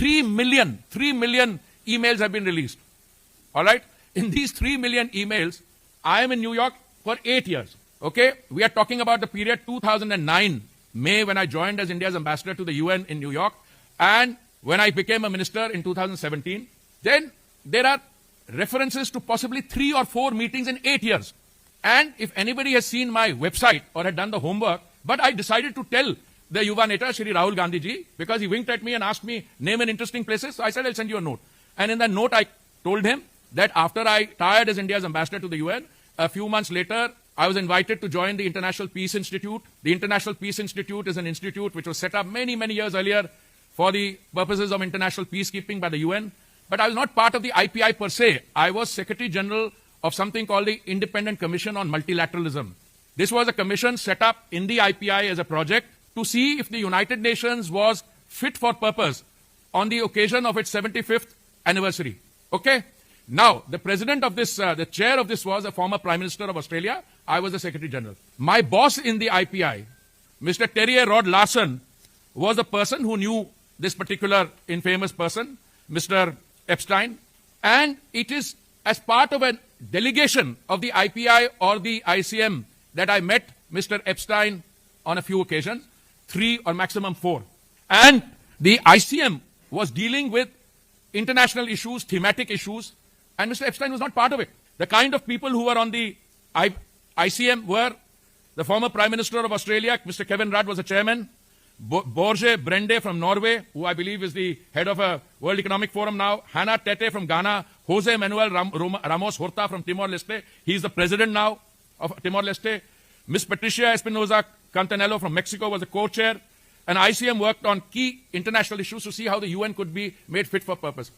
3 million emails have been released. All right? In these 3 million emails, I am in New York for 8 years. Okay? We are talking about the period 2009, May, when I joined as India's ambassador to the UN in New York, and when I became a minister in 2017. Then there are references to possibly 3 or 4 meetings in 8 years. And if anybody has seen my website or had done the homework, but I decided to tell the Yuva Neta, Shri Rahul Gandhi ji, because he winked at me and asked me, name an interesting places. So I said, I'll send you a note. And in that note, I told him that after I retired as India's ambassador to the UN, a few months later, I was invited to join the International Peace Institute. The International Peace Institute is an institute which was set up many, many years earlier for the purposes of international peacekeeping by the UN. But I was not part of the IPI per se. I was Secretary General of something called the Independent Commission on Multilateralism. This was a commission set up in the IPI as a project to see if the United Nations was fit for purpose on the occasion of its 75th anniversary. Okay? Now, the president of this, the chair of this was a former Prime Minister of Australia. I was the Secretary General. My boss in the IPI, Mr. Terry Rod Larson, was the person who knew this particular infamous person, Mr. Epstein. And it is as part of a delegation of the IPI or the ICM that I met Mr. Epstein on a few occasions, 3 or maximum 4. And the ICM was dealing with international issues, thematic issues, and Mr. Epstein was not part of it. The kind of people who were on the ICM were the former Prime Minister of Australia, Mr. Kevin Rudd was the chairman, Borge Brende from Norway, who I believe is the head of a World Economic Forum now, Hannah Tete from Ghana, Jose Manuel Ramos Horta from Timor-Leste, he is the president now of Timor-Leste, Miss Patricia Espinosa Cantanello from Mexico was the co-chair, and ICM worked on key international issues to see how the UN could be made fit for purpose.